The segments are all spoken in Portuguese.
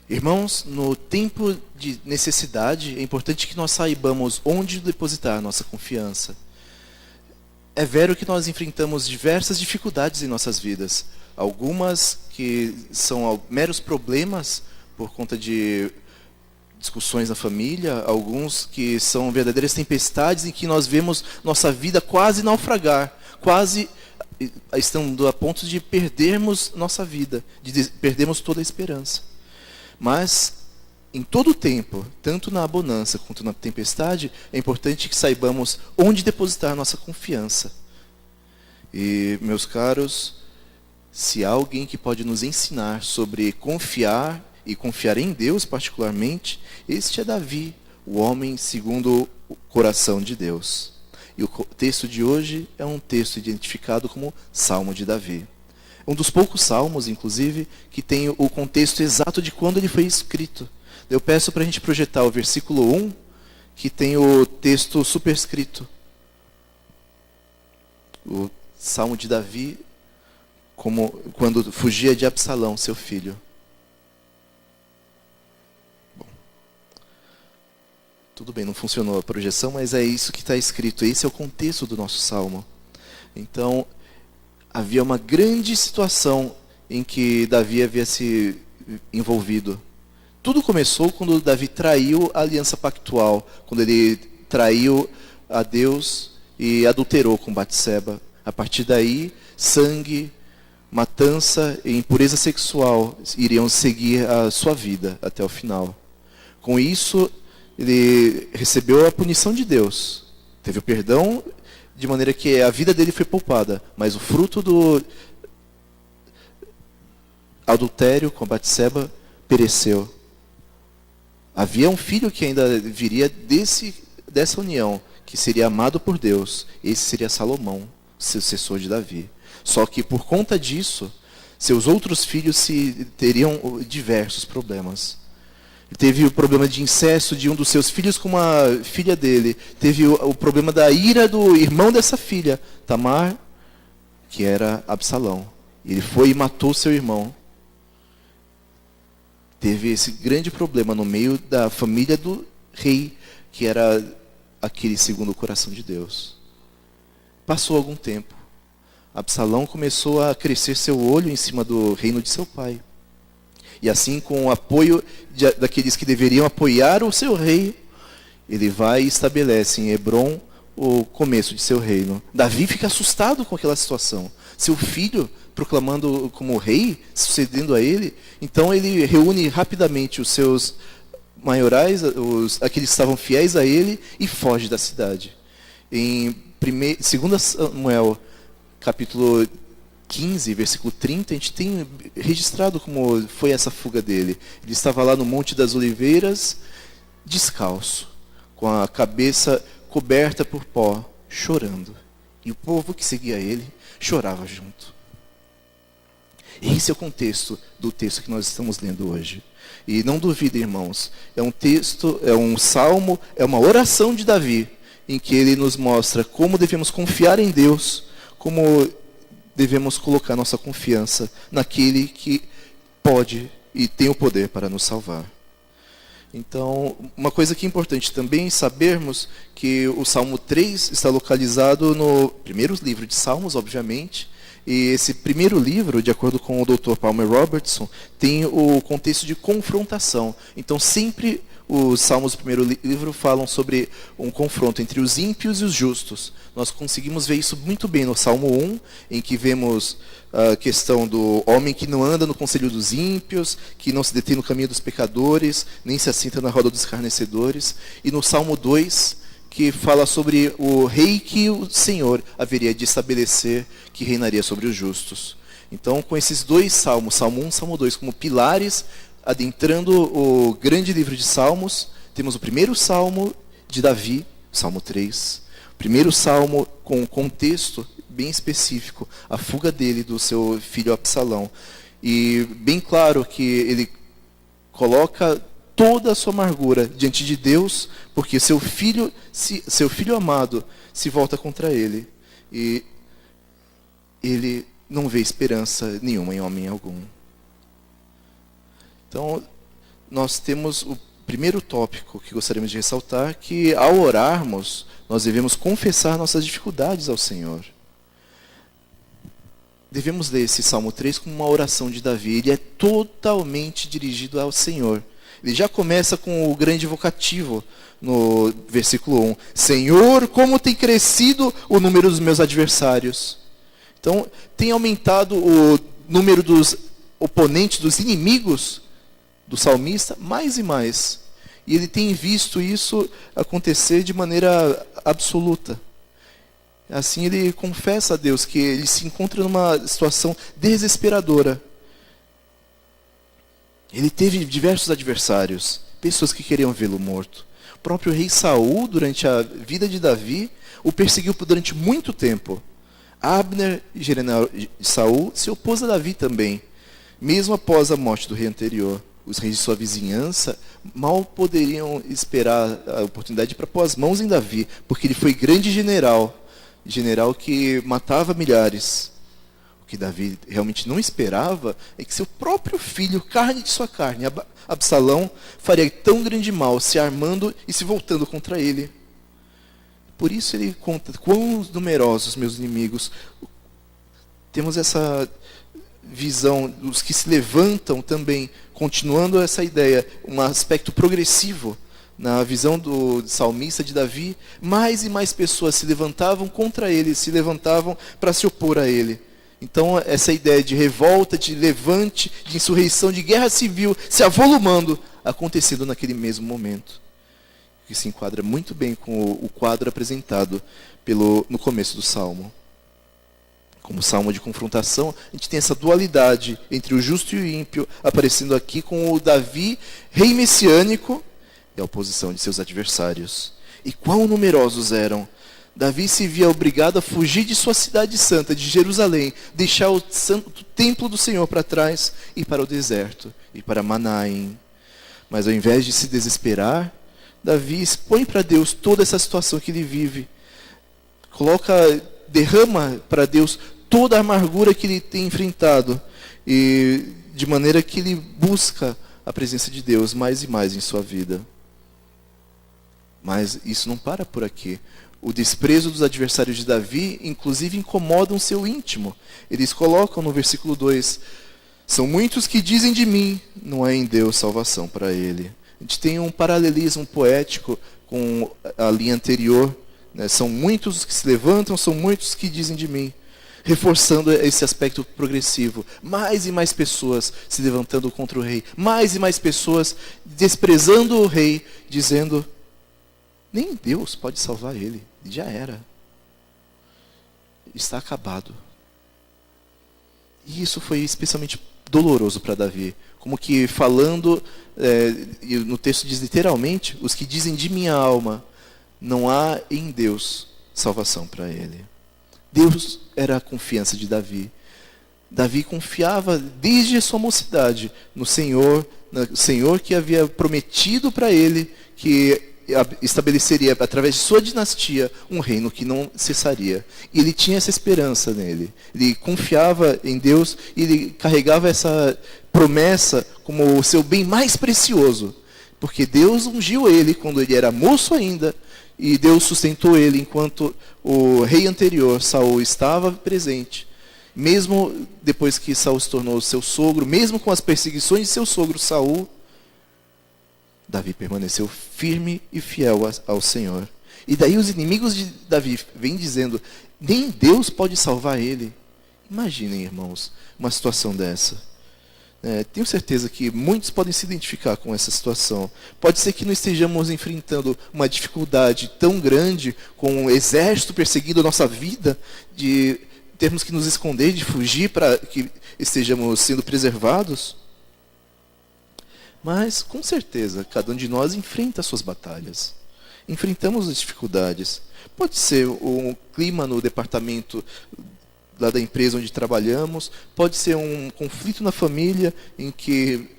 Irmãos, no tempo de necessidade, é importante que nós saibamos onde depositar nossa confiança. É vero que nós enfrentamos diversas dificuldades em nossas vidas. Algumas que são meros problemas por conta de discussões na família, alguns que são verdadeiras tempestades em que nós vemos nossa vida quase naufragar, quase estando a ponto de perdermos nossa vida, de perdermos toda a esperança. Mas, em todo o tempo, tanto na bonança quanto na tempestade, é importante que saibamos onde depositar nossa confiança. E, meus caros, se há alguém que pode nos ensinar sobre confiar e confiar em Deus particularmente, este é Davi, o homem segundo o coração de Deus. E o texto de hoje é um texto identificado como Salmo de Davi. Um dos poucos salmos, inclusive, que tem o contexto exato de quando ele foi escrito. Eu peço para a gente projetar o versículo 1, que tem o texto superscrito. O Salmo de Davi, como quando fugia de Absalão, seu filho. Bom, tudo bem, não funcionou a projeção, mas é isso que está escrito. Esse é o contexto do nosso salmo. Então, havia uma grande situação em que Davi havia se envolvido. Tudo começou quando Davi traiu a aliança pactual, quando ele traiu a Deus e adulterou com Batseba. A partir daí, sangue, matança e impureza sexual iriam seguir a sua vida até o final. Com isso, ele recebeu a punição de Deus. Teve o perdão, de maneira que a vida dele foi poupada, mas o fruto do adultério com Batseba pereceu. Havia um filho que ainda viria dessa união, que seria amado por Deus. Esse seria Salomão, sucessor de Davi. Só que por conta disso, seus outros filhos teriam diversos problemas. Teve o problema de incesto de um dos seus filhos com uma filha dele. Teve o problema da ira do irmão dessa filha, Tamar, que era Absalão. Ele foi e matou seu irmão. Teve esse grande problema no meio da família do rei, que era aquele segundo o coração de Deus. Passou algum tempo. Absalão começou a crescer seu olho em cima do reino de seu pai. E assim, com o apoio daqueles que deveriam apoiar o seu rei, ele vai e estabelece em Hebrom o começo de seu reino. Davi fica assustado com aquela situação. Seu filho proclamando como rei, sucedendo a ele. Então ele reúne rapidamente os seus maiorais, aqueles que estavam fiéis a ele, e foge da cidade. Em 2 Samuel, capítulo 15, versículo 30, a gente tem registrado como foi essa fuga dele. Ele estava lá no Monte das Oliveiras, descalço, com a cabeça coberta por pó, chorando. E o povo que seguia ele chorava junto. Esse é o contexto do texto que nós estamos lendo hoje. E não duvidem, irmãos, é um texto, é um salmo, é uma oração de Davi, em que ele nos mostra como devemos confiar em Deus, como devemos colocar nossa confiança naquele que pode e tem o poder para nos salvar. Então, uma coisa que é importante também sabermos que o Salmo 3 está localizado no primeiro livro de Salmos, obviamente. E esse primeiro livro, de acordo com o Dr. Palmer Robertson, tem o contexto de confrontação. Então, sempre os Salmos do primeiro livro falam sobre um confronto entre os ímpios e os justos. Nós conseguimos ver isso muito bem no Salmo 1, em que vemos a questão do homem que não anda no conselho dos ímpios, que não se detém no caminho dos pecadores, nem se assenta na roda dos escarnecedores. E no Salmo 2, que fala sobre o rei que o Senhor haveria de estabelecer, que reinaria sobre os justos. Então, com esses dois salmos, Salmo 1 e Salmo 2, como pilares, adentrando o grande livro de Salmos, temos o primeiro salmo de Davi, Salmo 3. O primeiro salmo com um contexto bem específico, a fuga dele do seu filho Absalão. E bem claro que ele coloca toda a sua amargura diante de Deus, porque seu filho amado se volta contra ele. E ele não vê esperança nenhuma em homem algum. Então, nós temos o primeiro tópico que gostaríamos de ressaltar, que ao orarmos, nós devemos confessar nossas dificuldades ao Senhor. Devemos ler esse Salmo 3 como uma oração de Davi. Ele é totalmente dirigido ao Senhor. Ele já começa com o grande vocativo no versículo 1. Senhor, como tem crescido o número dos meus adversários. Então, tem aumentado o número dos oponentes, dos inimigos do salmista, mais e mais. E ele tem visto isso acontecer de maneira absoluta. Assim ele confessa a Deus que ele se encontra numa situação desesperadora. Ele teve diversos adversários, pessoas que queriam vê-lo morto. O próprio rei Saul, durante a vida de Davi, o perseguiu durante muito tempo. Abner, general de Saul, se opôs a Davi também, mesmo após a morte do rei anterior. Os reis de sua vizinhança mal poderiam esperar a oportunidade para pôr as mãos em Davi, porque ele foi grande general que matava milhares. O que Davi realmente não esperava é que seu próprio filho, carne de sua carne, Absalão, faria tão grande mal, se armando e se voltando contra ele. Por isso ele conta quão numerosos meus inimigos. Temos essa visão dos que se levantam também, continuando essa ideia, um aspecto progressivo. Na visão do salmista de Davi, mais e mais pessoas se levantavam contra ele, se levantavam para se opor a ele. Então, essa ideia de revolta, de levante, de insurreição, de guerra civil, se avolumando, acontecendo naquele mesmo momento. Que se enquadra muito bem com o quadro apresentado no começo do Salmo. Como salmo de confrontação, a gente tem essa dualidade entre o justo e o ímpio, aparecendo aqui com o Davi, rei messiânico, e a oposição de seus adversários. E quão numerosos eram! Davi se via obrigado a fugir de sua cidade santa, de Jerusalém, deixar o santo templo do Senhor para trás e para o deserto, e para Manaim. Mas ao invés de se desesperar, Davi expõe para Deus toda essa situação que ele vive. Derrama para Deus toda a amargura que ele tem enfrentado, e de maneira que ele busca a presença de Deus mais e mais em sua vida. Mas isso não para por aqui. O desprezo dos adversários de Davi, inclusive, incomodam seu íntimo. Eles colocam no versículo 2, são muitos que dizem de mim, não há em Deus salvação para ele. A gente tem um paralelismo poético com a linha anterior, né? São muitos os que se levantam, são muitos que dizem de mim. Reforçando esse aspecto progressivo. Mais e mais pessoas se levantando contra o rei. Mais e mais pessoas desprezando o rei, dizendo, nem Deus pode salvar ele. Já era. Está acabado. E isso foi especialmente doloroso para Davi. Como que falando, no texto diz literalmente, os que dizem de minha alma, não há em Deus salvação para ele. Deus era a confiança de Davi. Davi confiava desde a sua mocidade no Senhor que havia prometido para ele que estabeleceria, através de sua dinastia, um reino que não cessaria. E ele tinha essa esperança nele. Ele confiava em Deus e ele carregava essa promessa como o seu bem mais precioso. Porque Deus ungiu ele quando ele era moço ainda, e Deus sustentou ele enquanto o rei anterior, Saul, estava presente. Mesmo depois que Saul se tornou seu sogro, mesmo com as perseguições de seu sogro Saul, Davi permaneceu firme e fiel ao Senhor. E daí os inimigos de Davi vêm dizendo, nem Deus pode salvar ele. Imaginem, irmãos, uma situação dessa. Tenho certeza que muitos podem se identificar com essa situação. Pode ser que não estejamos enfrentando uma dificuldade tão grande, com um exército perseguindo a nossa vida, de termos que nos esconder, de fugir para que estejamos sendo preservados. Mas, com certeza, cada um de nós enfrenta as suas batalhas. Enfrentamos as dificuldades. Pode ser um clima no departamento lá da empresa onde trabalhamos, pode ser um conflito na família em que,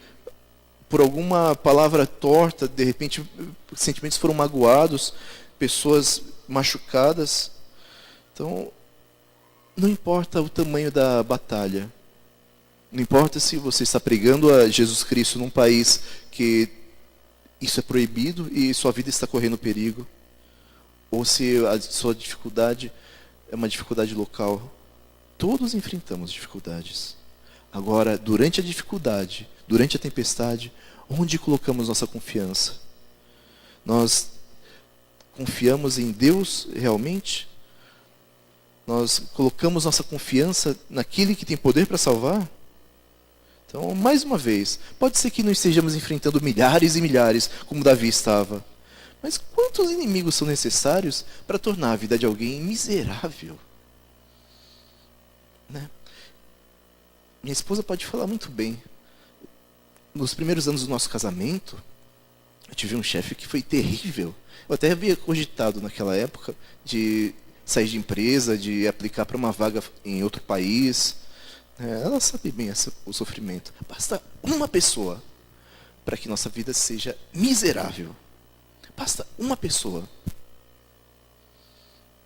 por alguma palavra torta, de repente, sentimentos foram magoados, pessoas machucadas. Então, não importa o tamanho da batalha, Não importa se você está pregando a Jesus Cristo num país que isso é proibido e sua vida está correndo perigo, ou se a sua dificuldade é uma dificuldade local. Todos enfrentamos dificuldades. Agora, durante a dificuldade, durante a tempestade, onde colocamos nossa confiança? Nós confiamos em Deus realmente? Nós colocamos nossa confiança naquele que tem poder para salvar? Então, mais uma vez, pode ser que não estejamos enfrentando milhares e milhares, como Davi estava. Mas quantos inimigos são necessários para tornar a vida de alguém miserável? Né? Minha esposa pode falar muito bem. Nos primeiros anos do nosso casamento, eu tive um chefe que foi terrível. Eu até havia cogitado naquela época de sair de empresa, de aplicar para uma vaga em outro país. Ela sabe bem o sofrimento. Basta uma pessoa para que nossa vida seja miserável. Basta uma pessoa.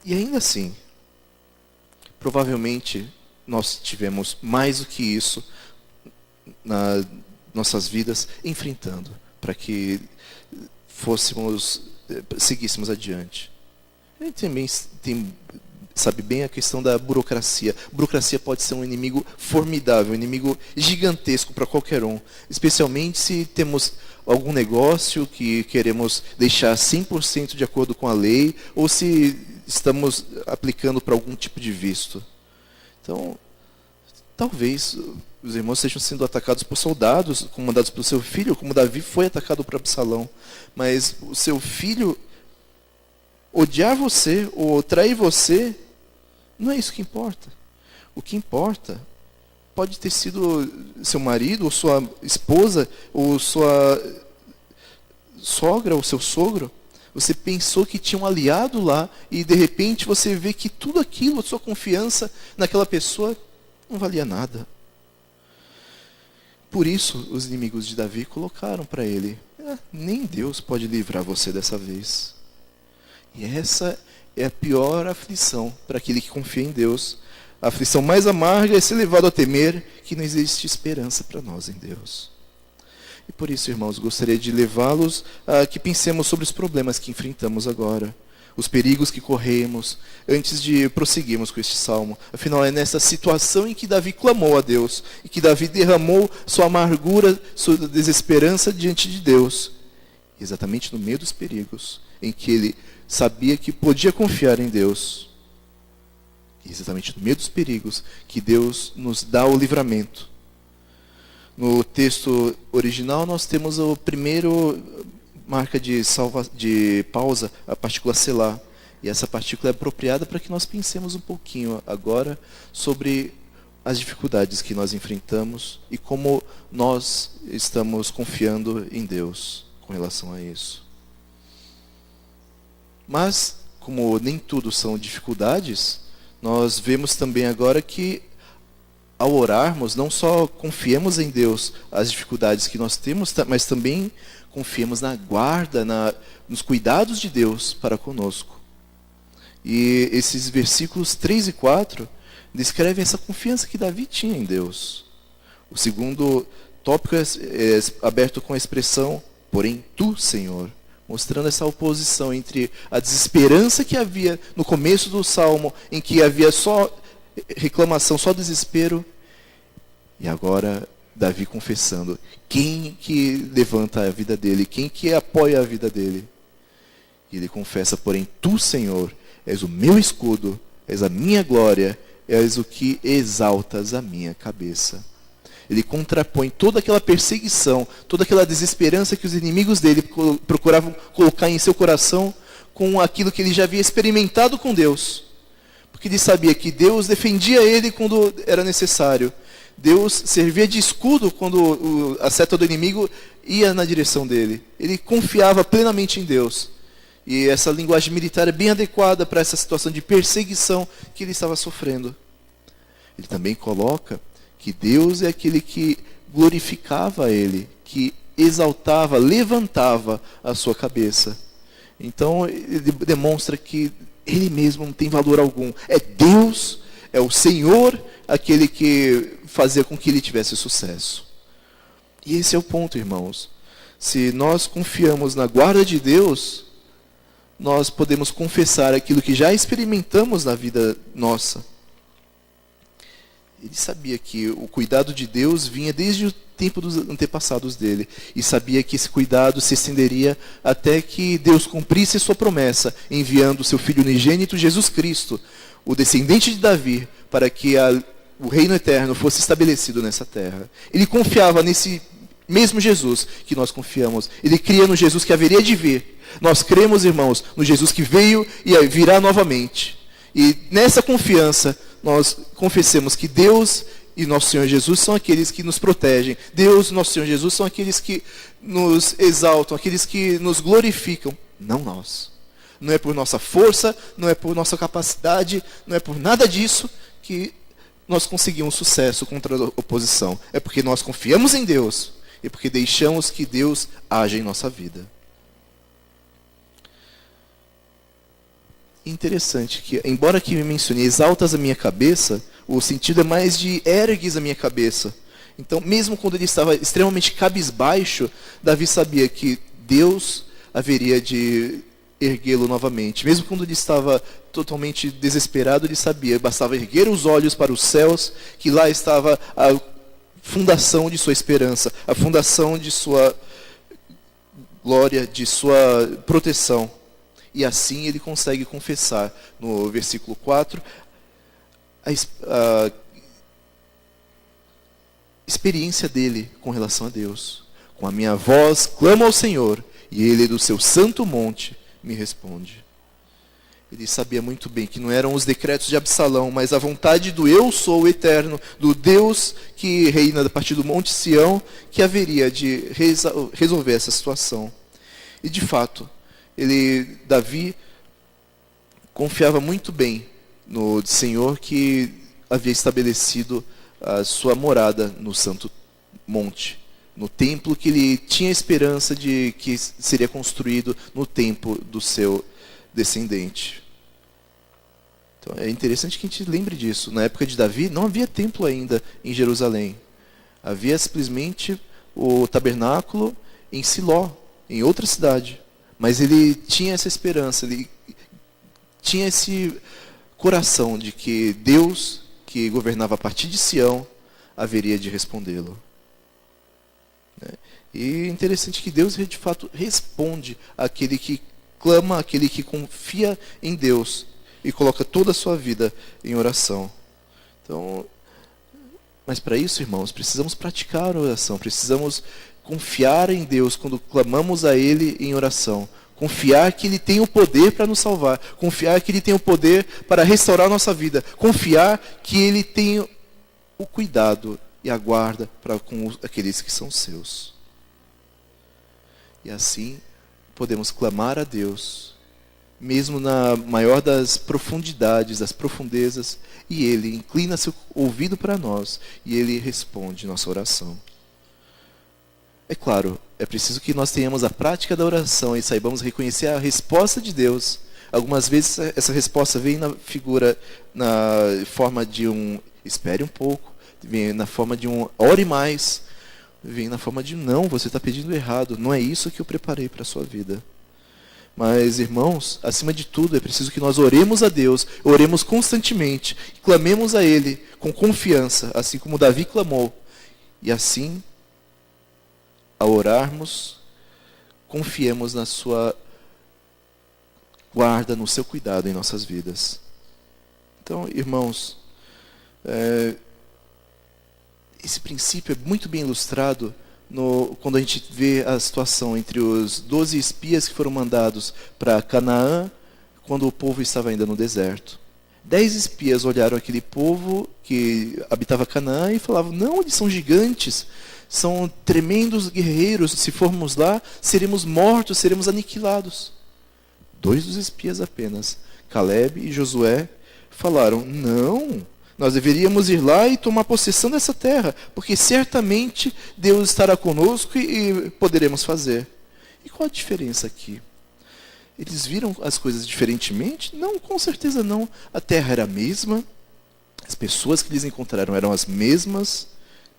E ainda assim, provavelmente nós tivemos mais do que isso nas nossas vidas enfrentando, para que seguíssemos adiante. A gente também sabe bem a questão da burocracia. A burocracia pode ser um inimigo formidável, um inimigo gigantesco para qualquer um. Especialmente se temos algum negócio que queremos deixar 100% de acordo com a lei, ou se estamos aplicando para algum tipo de visto. Então, talvez os irmãos estejam sendo atacados por soldados, comandados pelo seu filho, como Davi foi atacado por Absalão. Mas o seu filho odiar você ou trair você, não é isso que importa. O que importa pode ter sido seu marido, ou sua esposa, ou sua sogra, ou seu sogro. Você pensou que tinha um aliado lá e de repente você vê que tudo aquilo, a sua confiança naquela pessoa, não valia nada. Por isso os inimigos de Davi colocaram para ele: nem Deus pode livrar você dessa vez. E essa é a pior aflição para aquele que confia em Deus. A aflição mais amarga é ser levado a temer que não existe esperança para nós em Deus. E por isso, irmãos, gostaria de levá-los a que pensemos sobre os problemas que enfrentamos agora, os perigos que corremos, antes de prosseguirmos com este salmo. Afinal, é nessa situação em que Davi clamou a Deus, e que Davi derramou sua amargura, sua desesperança diante de Deus. Exatamente no meio dos perigos, em que ele sabia que podia confiar em Deus. E exatamente no meio dos perigos que Deus nos dá o livramento. No texto original nós temos o primeiro marca de pausa, a partícula selah. E essa partícula é apropriada para que nós pensemos um pouquinho agora sobre as dificuldades que nós enfrentamos e como nós estamos confiando em Deus com relação a isso. Mas, como nem tudo são dificuldades, nós vemos também agora que, ao orarmos, não só confiemos em Deus as dificuldades que nós temos, mas também confiemos na guarda, nos cuidados de Deus para conosco. E esses versículos 3 e 4 descrevem essa confiança que Davi tinha em Deus. O segundo tópico é aberto com a expressão, porém tu, Senhor, mostrando essa oposição entre a desesperança que havia no começo do Salmo, em que havia só reclamação, só desespero, e agora Davi confessando quem que levanta a vida dele, quem que apoia a vida dele. E ele confessa, porém, tu, Senhor, és o meu escudo, és a minha glória, és o que exaltas a minha cabeça. Ele contrapõe toda aquela perseguição, toda aquela desesperança que os inimigos dele procuravam colocar em seu coração com aquilo que ele já havia experimentado com Deus. Porque ele sabia que Deus defendia ele quando era necessário. Deus servia de escudo quando a seta do inimigo ia na direção dele. Ele confiava plenamente em Deus. E essa linguagem militar é bem adequada para essa situação de perseguição que ele estava sofrendo. Ele também coloca que Deus é aquele que glorificava ele, que exaltava, levantava a sua cabeça. Então ele demonstra que ele mesmo não tem valor algum. É Deus, É o Senhor aquele que fazia com que ele tivesse sucesso. E esse é o ponto, irmãos. Se nós confiamos na guarda de Deus, nós podemos confessar aquilo que já experimentamos na vida nossa. Ele sabia que o cuidado de Deus vinha desde o tempo dos antepassados dele. E sabia que esse cuidado se estenderia até que Deus cumprisse sua promessa, enviando o seu Filho unigênito, Jesus Cristo, o descendente de Davi, para que o reino eterno fosse estabelecido nessa terra. Ele confiava nesse mesmo Jesus que nós confiamos. Ele cria no Jesus que haveria de vir. Nós cremos, irmãos, no Jesus que veio e virá novamente. E nessa confiança, nós confessemos que Deus e nosso Senhor Jesus são aqueles que nos protegem. Deus e nosso Senhor Jesus são aqueles que nos exaltam, aqueles que nos glorificam. Não nós. Não é por nossa força, não é por nossa capacidade, não é por nada disso que nós conseguimos sucesso contra a oposição. É porque nós confiamos em Deus e porque deixamos que Deus age em nossa vida. Interessante que, embora que me mencione exaltas a minha cabeça, o sentido é mais de ergues a minha cabeça. Então, mesmo quando ele estava extremamente cabisbaixo, Davi sabia que Deus haveria de erguê-lo novamente. Mesmo quando ele estava totalmente desesperado, ele sabia, bastava erguer os olhos para os céus, que lá estava a fundação de sua esperança, a fundação de sua glória, de sua proteção. E assim ele consegue confessar, no versículo 4, a experiência dele com relação a Deus. Com a minha voz clamo ao Senhor, e ele do seu santo monte me responde. Ele sabia muito bem que não eram os decretos de Absalão, mas a vontade do eu sou o eterno, do Deus que reina a partir do Monte Sião, que haveria de resolver essa situação. E de fato, Davi confiava muito bem no Senhor que havia estabelecido a sua morada no santo monte, no templo que ele tinha esperança de que seria construído no tempo do seu descendente. Então é interessante que a gente lembre disso. Na época de Davi não havia templo ainda em Jerusalém. Havia simplesmente o tabernáculo em Siló, em outra cidade. Mas ele tinha essa esperança, ele tinha esse coração de que Deus, que governava a partir de Sião, haveria de respondê-lo. E é interessante que Deus, de fato, responde àquele que clama, àquele que confia em Deus e coloca toda a sua vida em oração. Então, mas para isso, irmãos, precisamos praticar a oração, precisamos confiar em Deus quando clamamos a Ele em oração. Confiar que Ele tem o poder para nos salvar. Confiar que Ele tem o poder para restaurar a nossa vida. Confiar que Ele tem o cuidado e a guarda para com aqueles que são seus. E assim podemos clamar a Deus, mesmo na maior das profundidades, das profundezas, e Ele inclina seu ouvido para nós e Ele responde nossa oração. É claro, é preciso que nós tenhamos a prática da oração e saibamos reconhecer a resposta de Deus. Algumas vezes essa resposta vem na forma de espere um pouco, vem na forma de ore mais, vem na forma de não, você está pedindo errado, não é isso que eu preparei para a sua vida. Mas, irmãos, acima de tudo, é preciso que nós oremos a Deus, oremos constantemente, clamemos a Ele com confiança, assim como Davi clamou. E assim, ao orarmos, confiemos na sua guarda, no seu cuidado em nossas vidas. Então, irmãos, esse princípio é muito bem ilustrado quando a gente vê a situação entre os 12 espias que foram mandados para Canaã, quando o povo estava ainda no deserto. 10 espias olharam aquele povo que habitava Canaã e falavam, não, eles são gigantes, são tremendos guerreiros, se formos lá, seremos mortos, seremos aniquilados. 2 dos espias apenas, Caleb e Josué, falaram, não, nós deveríamos ir lá e tomar possessão dessa terra, porque certamente Deus estará conosco e poderemos fazer. E qual a diferença aqui? Eles viram as coisas diferentemente? Não, com certeza não. A terra era a mesma, As pessoas que eles encontraram eram as mesmas,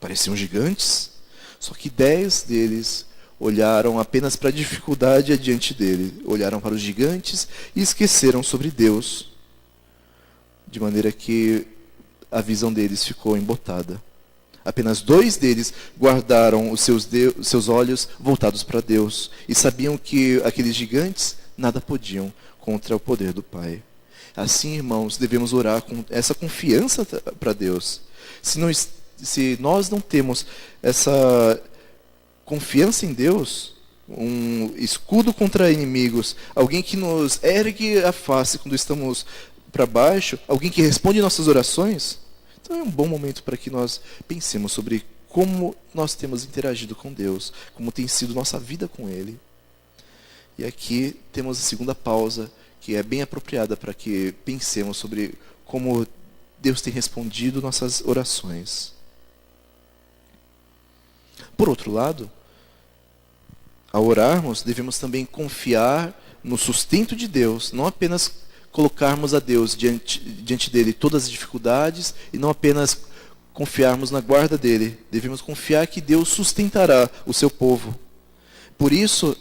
pareciam gigantes, só que 10 deles olharam apenas para a dificuldade adiante dele, olharam para os gigantes e esqueceram sobre Deus, de maneira que a visão deles ficou embotada. Apenas 2 deles guardaram os seus olhos voltados para Deus e sabiam que aqueles gigantes nada podiam contra o poder do Pai. Assim, irmãos, devemos orar com essa confiança para Deus. Se nós não temos essa confiança em Deus, um escudo contra inimigos, alguém que nos ergue a face quando estamos para baixo, alguém que responde nossas orações, então é um bom momento para que nós pensemos sobre como nós temos interagido com Deus, como tem sido nossa vida com Ele. E aqui temos a segunda pausa, que é bem apropriada para que pensemos sobre como Deus tem respondido nossas orações. Por outro lado, ao orarmos, devemos também confiar no sustento de Deus, não apenas colocarmos a Deus diante dele todas as dificuldades e não apenas confiarmos na guarda dele. Devemos confiar que Deus sustentará o seu povo. Por isso,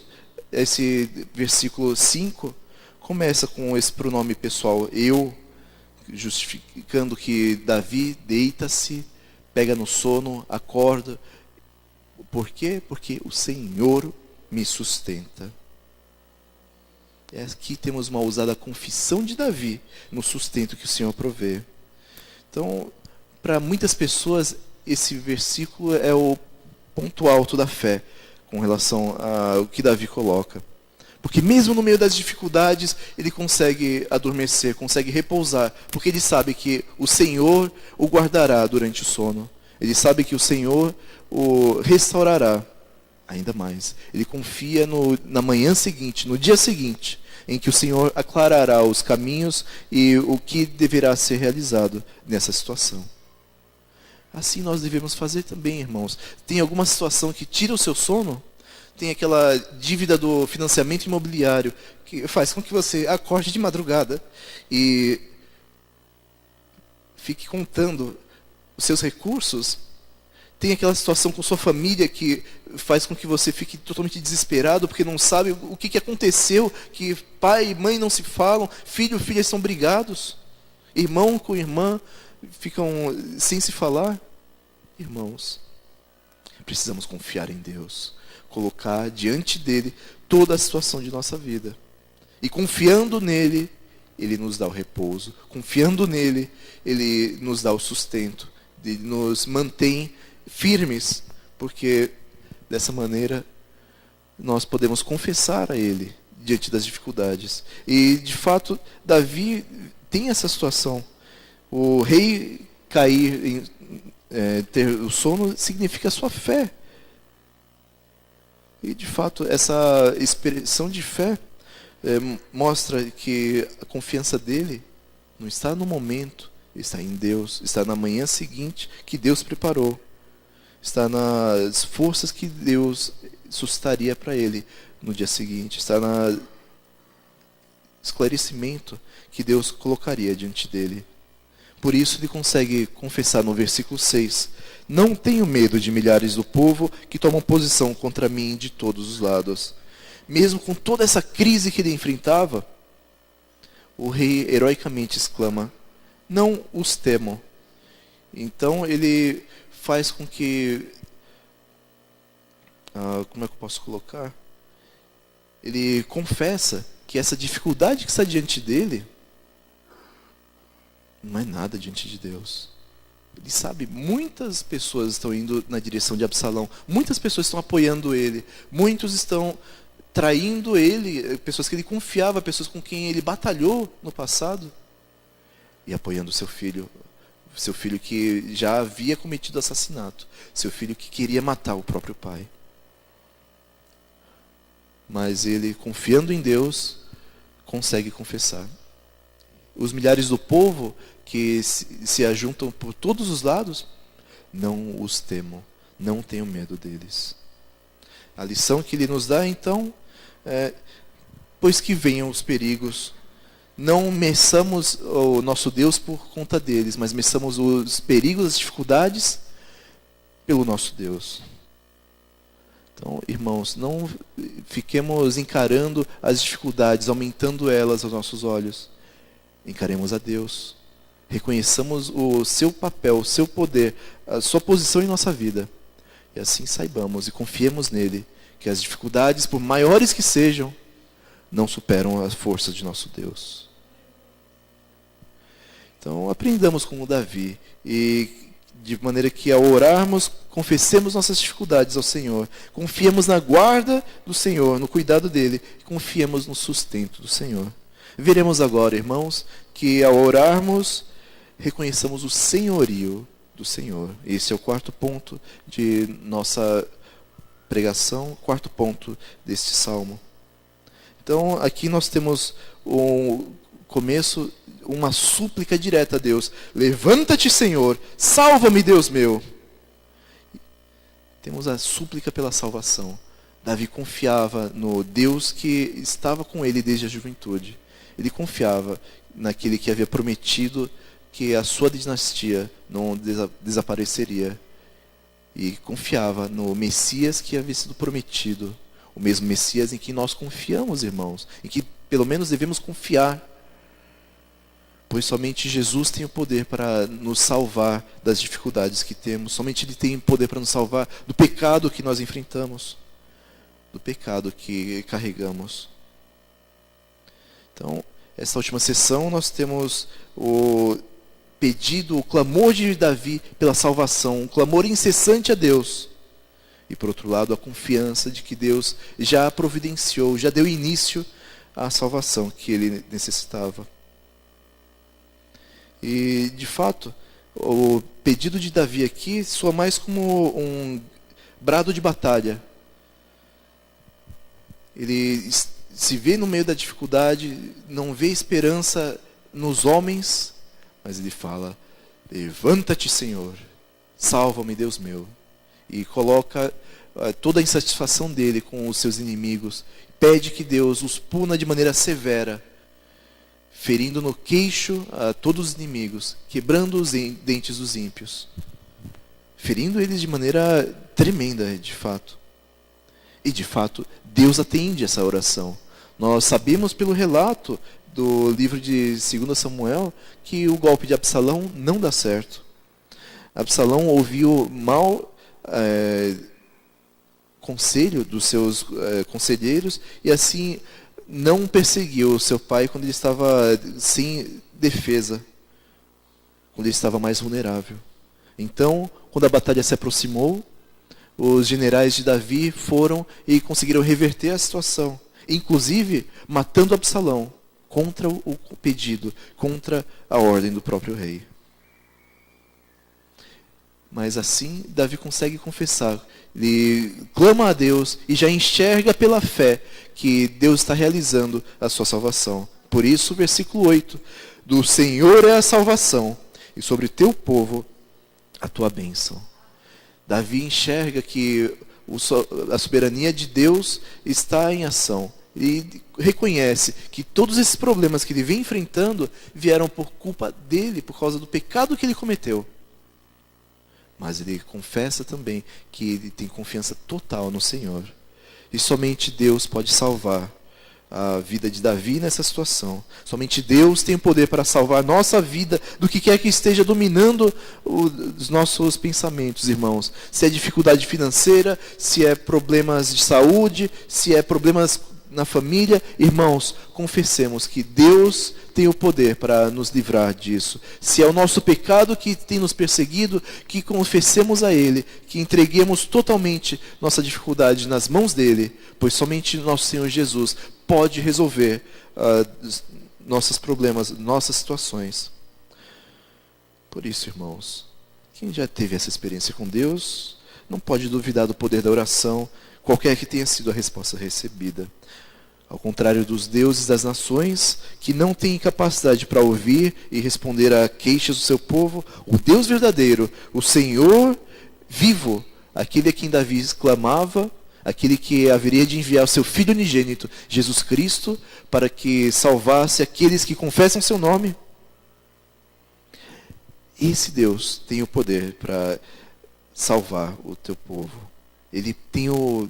esse versículo 5 começa com esse pronome pessoal, eu, justificando que Davi deita-se, pega no sono, acorda. Por quê? Porque o Senhor me sustenta. Aqui temos uma ousada confissão de Davi no sustento que o Senhor provê. Então, para muitas pessoas, esse versículo é o ponto alto da fé com relação ao que Davi coloca. Porque mesmo no meio das dificuldades, ele consegue adormecer, consegue repousar, porque ele sabe que o Senhor o guardará durante o sono. Ele sabe que o Senhor o restaurará ainda mais. Ele confia na manhã seguinte, no dia seguinte, em que o Senhor aclarará os caminhos e o que deverá ser realizado nessa situação. Assim nós devemos fazer também, irmãos. Tem alguma situação que tira o seu sono? Tem aquela dívida do financiamento imobiliário que faz com que você acorde de madrugada e fique contando os seus recursos. Tem aquela situação com sua família que faz com que você fique totalmente desesperado porque não sabe o que aconteceu, que pai e mãe não se falam, filho e filha estão brigados, irmão com irmã ficam sem se falar. Irmãos, precisamos confiar em Deus, colocar diante dele toda a situação de nossa vida. E confiando nele, ele nos dá o repouso. Confiando nele, ele nos dá o sustento. Ele nos mantém firmes, porque dessa maneira nós podemos confessar a ele diante das dificuldades. E de fato, Davi tem essa situação. O rei cair, ter o sono, significa a sua fé. E de fato, essa expressão de fé mostra que a confiança dele não está no momento, está em Deus, está na manhã seguinte que Deus preparou. Está nas forças que Deus sustentaria para ele no dia seguinte. Está no esclarecimento que Deus colocaria diante dele. Por isso ele consegue confessar no versículo 6: não tenho medo de milhares do povo que tomam posição contra mim de todos os lados. Mesmo com toda essa crise que ele enfrentava, o rei heroicamente exclama: não os temo. Então ele faz com que, como é que eu posso colocar? Ele confessa que essa dificuldade que está diante dele não é nada diante de Deus. Ele sabe, muitas pessoas estão indo na direção de Absalão, muitas pessoas estão apoiando ele, muitos estão traindo ele, pessoas que ele confiava, pessoas com quem ele batalhou no passado, e apoiando seu filho que já havia cometido assassinato, seu filho que queria matar o próprio pai. Mas ele, confiando em Deus, consegue confessar. Os milhares do povo que se ajuntam por todos os lados, não os temo, não tenho medo deles. A lição que ele nos dá, então, é: pois que venham os perigos, não meçamos o nosso Deus por conta deles, mas meçamos os perigos, as dificuldades pelo nosso Deus. Então, irmãos, não fiquemos encarando as dificuldades, aumentando elas aos nossos olhos. Encaremos a Deus. Reconheçamos o seu papel, o seu poder, a sua posição em nossa vida. E assim saibamos e confiemos nele, que as dificuldades, por maiores que sejam, não superam as forças de nosso Deus. Então, aprendamos como Davi, e de maneira que ao orarmos, confessemos nossas dificuldades ao Senhor, confiemos na guarda do Senhor, no cuidado dele, e confiemos no sustento do Senhor. Veremos agora, irmãos, que ao orarmos, reconheçamos o senhorio do Senhor. Esse é o quarto ponto de nossa pregação, quarto ponto deste salmo. Então, aqui nós temos um começo, uma súplica direta a Deus. Levanta-te, Senhor, salva-me, Deus meu. Temos a súplica pela salvação. Davi confiava no Deus que estava com ele desde a juventude. Ele confiava naquele que havia prometido que a sua dinastia não desapareceria. E confiava no Messias que havia sido prometido. O mesmo Messias em que nós confiamos, irmãos. Em que pelo menos devemos confiar. Pois somente Jesus tem o poder para nos salvar das dificuldades que temos. Somente Ele tem o poder para nos salvar do pecado que nós enfrentamos. Do pecado que carregamos. Então, essa última sessão nós temos o pedido, o clamor de Davi pela salvação, um clamor incessante a Deus. E por outro lado, a confiança de que Deus já providenciou, já deu início à salvação que ele necessitava. E, de fato, o pedido de Davi aqui soa mais como um brado de batalha. Ele se vê no meio da dificuldade, não vê esperança nos homens, mas ele fala: levanta-te, Senhor, salva-me, Deus meu. E coloca toda a insatisfação dele com os seus inimigos. Pede que Deus os puna de maneira severa, ferindo no queixo a todos os inimigos, quebrando os dentes dos ímpios. Ferindo eles de maneira tremenda, de fato. E, de fato, Deus atende essa oração. Nós sabemos pelo relato do livro de 2 Samuel que o golpe de Absalão não dá certo. Absalão ouviu mau conselho dos seus conselheiros e assim não perseguiu seu pai quando ele estava sem defesa, quando ele estava mais vulnerável. Então, quando a batalha se aproximou, os generais de Davi foram e conseguiram reverter a situação, inclusive matando Absalão contra o pedido, contra a ordem do próprio rei. Mas assim, Davi consegue confessar. Ele clama a Deus e já enxerga pela fé que Deus está realizando a sua salvação. Por isso, versículo 8. Do Senhor é a salvação, e sobre teu povo a tua bênção. Davi enxerga que a soberania de Deus está em ação. E reconhece que todos esses problemas que ele vem enfrentando vieram por culpa dele, por causa do pecado que ele cometeu. Mas ele confessa também que ele tem confiança total no Senhor. E somente Deus pode salvar a vida de Davi nessa situação. Somente Deus tem o poder para salvar a nossa vida do que quer que esteja dominando os nossos pensamentos, irmãos. Se é dificuldade financeira, se é problemas de saúde, se é problemas na família, irmãos, confessemos que Deus tem o poder para nos livrar disso. Se é o nosso pecado que tem nos perseguido, que confessemos a Ele, que entreguemos totalmente nossa dificuldade nas mãos dEle, pois somente nosso Senhor Jesus pode resolver nossos problemas, nossas situações. Por isso, irmãos, quem já teve essa experiência com Deus, não pode duvidar do poder da oração, qualquer que tenha sido a resposta recebida. Ao contrário dos deuses das nações, que não têm capacidade para ouvir e responder a queixas do seu povo, o Deus verdadeiro, o Senhor vivo, aquele a quem Davi clamava, aquele que haveria de enviar o seu Filho unigênito, Jesus Cristo, para que salvasse aqueles que confessam seu nome. Esse Deus tem o poder para salvar o teu povo. Ele tem os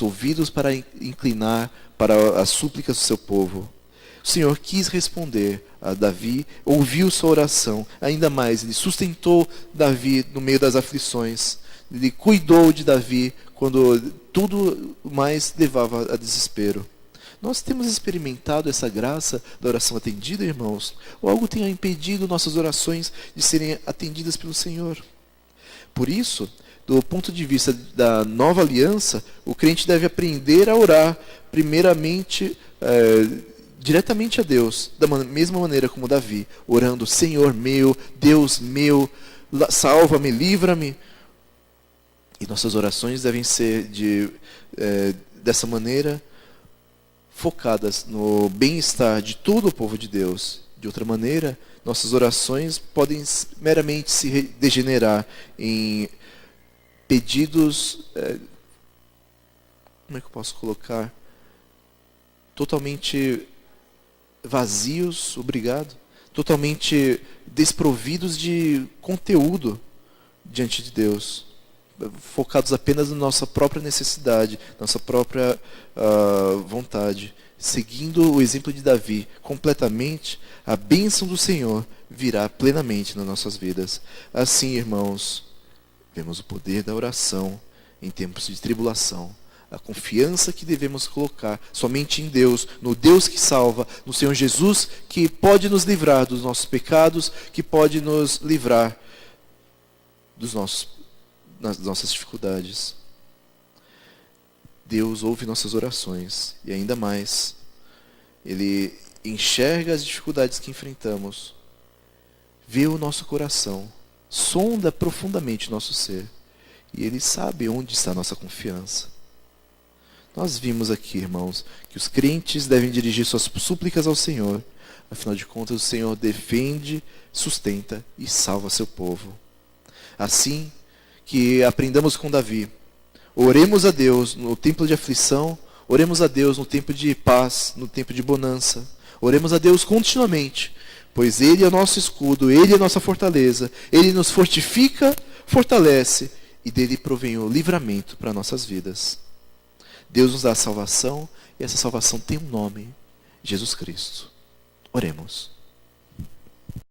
ouvidos para inclinar para as súplicas do seu povo. O Senhor quis responder a Davi, ouviu sua oração. Ainda mais, Ele sustentou Davi no meio das aflições. Ele cuidou de Davi quando tudo mais levava a desespero. Nós temos experimentado essa graça da oração atendida, irmãos? Ou algo tenha impedido nossas orações de serem atendidas pelo Senhor? Por isso, do ponto de vista da nova aliança, o crente deve aprender a orar, primeiramente, diretamente a Deus, da mesma maneira como Davi, orando: Senhor meu, Deus meu, salva-me, livra-me. E nossas orações devem ser dessa maneira, focadas no bem-estar de todo o povo de Deus. De outra maneira, nossas orações podem meramente se degenerar em pedidos, como é que eu posso colocar? Totalmente vazios, obrigado, totalmente desprovidos de conteúdo diante de Deus, focados apenas na nossa própria necessidade, nossa própria vontade. Seguindo o exemplo de Davi completamente, a bênção do Senhor virá plenamente nas nossas vidas. Assim, irmãos, vemos o poder da oração em tempos de tribulação. A confiança que devemos colocar somente em Deus, no Deus que salva, no Senhor Jesus, que pode nos livrar dos nossos pecados, que pode nos livrar das nossas dificuldades. Deus ouve nossas orações e ainda mais, Ele enxerga as dificuldades que enfrentamos, vê o nosso coração, sonda profundamente o nosso ser e Ele sabe onde está a nossa confiança. Nós vimos aqui, irmãos, que os crentes devem dirigir suas súplicas ao Senhor. Afinal de contas, o Senhor defende, sustenta e salva seu povo. Assim, que aprendamos com Davi. Oremos a Deus no tempo de aflição, oremos a Deus no tempo de paz, no tempo de bonança. Oremos a Deus continuamente, pois Ele é o nosso escudo, Ele é a nossa fortaleza, Ele nos fortifica, fortalece e dele provém o livramento para nossas vidas. Deus nos dá a salvação e essa salvação tem um nome: Jesus Cristo. Oremos.